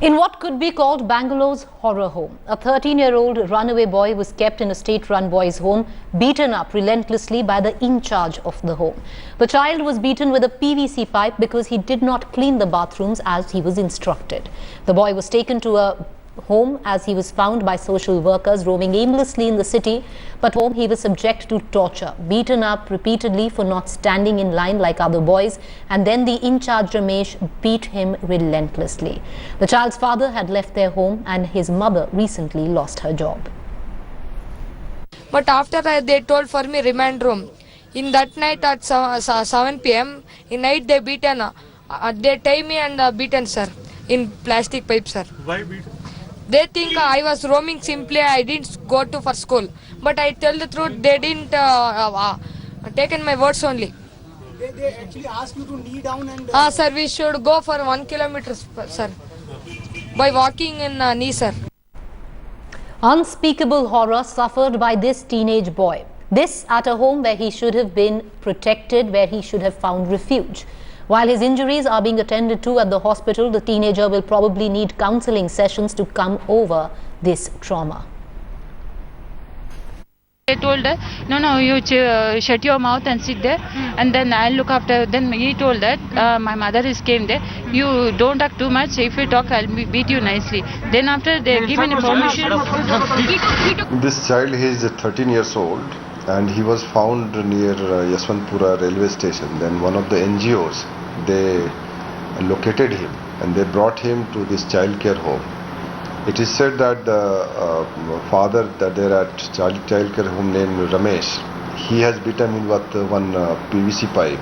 In what could be called Bangalore's horror home, a 13-year-old runaway boy was kept in a state-run boys' home, beaten up relentlessly by the in-charge of the home. The child was beaten with a PVC pipe because he did not clean the bathrooms as he was instructed. The boy was taken to a home as he was found by social workers roaming aimlessly in the city, but home he was subject to torture, beaten up repeatedly for not standing in line like other boys, and then the in-charge Ramesh beat him relentlessly. The child's father had left their home and his mother recently lost her job. But after they told for me remand room. In that night at 7 p.m. in night they beaten, they tie me and beaten sir, in plastic pipe sir. Why beaten? They think I was roaming simply, I didn't go to for school. But I tell the truth, they didn't taken my words only. They actually ask you to knee down and... Sir, we should go for 1 kilometer, sir, by walking in knee, sir. Unspeakable horror suffered by this teenage boy. This at a home where he should have been protected, where he should have found refuge. While his injuries are being attended to at the hospital, the teenager will probably need counseling sessions to come over this trauma. They told her, no, you shut your mouth and sit there, and then I'll look after. Then he told that my mother came there. You don't talk too much. If you talk, I'll beat you nicely. Then after they given a permission. This child, he is 13 years old, and he was found near Yaswantpura railway station. Then one of the NGOs, they located him and they brought him to this child care home. It is said that the father that there at child care home named Ramesh, he has beaten him with one PVC pipe.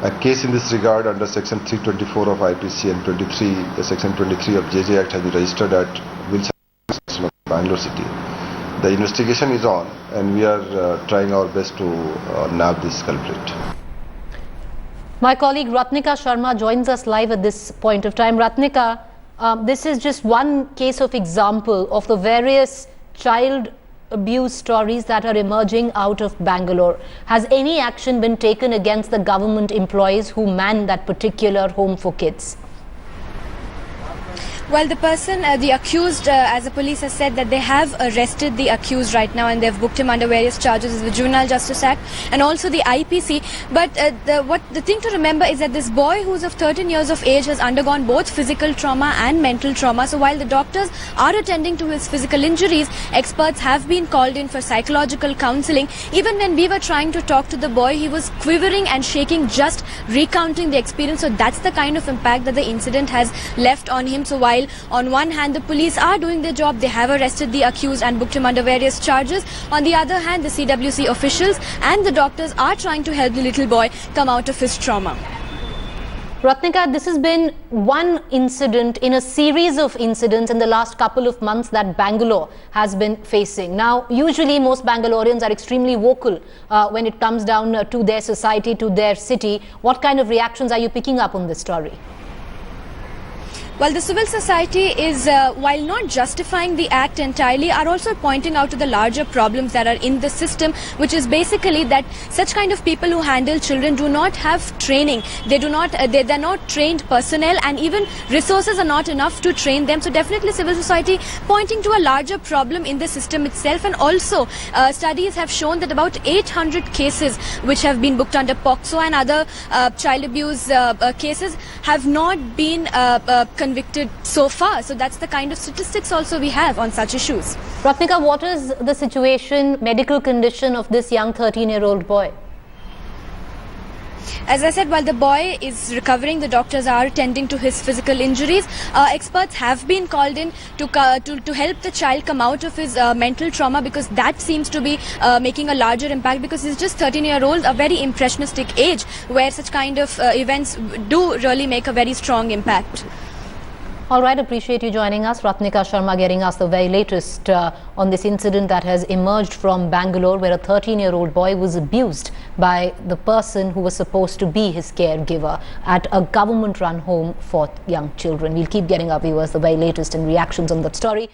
A case in this regard under section 324 of IPC and section 23 of JJ Act has been registered at Wilson, Bangalore City. The investigation is on and we are trying our best to nab this culprit. My colleague Ratnika Sharma joins us live at this point of time. Ratnika, this is just one case of example of the various child abuse stories that are emerging out of Bangalore. Has any action been taken against the government employees who man that particular home for kids? Well, the person, the accused, as the police has said that they have arrested the accused right now and they've booked him under various charges, the Juvenile Justice Act and also the IPC. But the thing to remember is that this boy who's of 13 years of age has undergone both physical trauma and mental trauma. So while the doctors are attending to his physical injuries, experts have been called in for psychological counseling. Even when we were trying to talk to the boy, he was quivering and shaking just recounting the experience. So that's the kind of impact that the incident has left on him. So while on one hand the police are doing their job, they have arrested the accused and booked him under various charges. On the other hand, the CWC officials and the doctors are trying to help the little boy come out of his trauma. Ratnika, this has been one incident in a series of incidents in the last couple of months that Bangalore has been facing. Now, usually most Bangaloreans are extremely vocal when it comes down to their society, to their city. What kind of reactions are you picking up on this story? Well, the civil society is, while not justifying the act entirely, are also pointing out to the larger problems that are in the system, which is basically that such kind of people who handle children do not have training. They do not, they're not trained personnel, and even resources are not enough to train them. So definitely civil society pointing to a larger problem in the system itself. And also studies have shown that about 800 cases which have been booked under POCSO and other child abuse cases have not been convicted so far. So that's the kind of statistics also we have on such issues. Ratnika, what is the situation, medical condition of this young 13-year-old boy? As I said, while the boy is recovering, the doctors are attending to his physical injuries. Experts have been called in to help the child come out of his mental trauma, because that seems to be making a larger impact, because he's just 13-year-old, a very impressionistic age where such kind of events do really make a very strong impact. All right, appreciate you joining us. Ratnika Sharma getting us the very latest on this incident that has emerged from Bangalore, where a 13-year-old boy was abused by the person who was supposed to be his caregiver at a government-run home for young children. We'll keep getting our viewers the very latest and reactions on that story.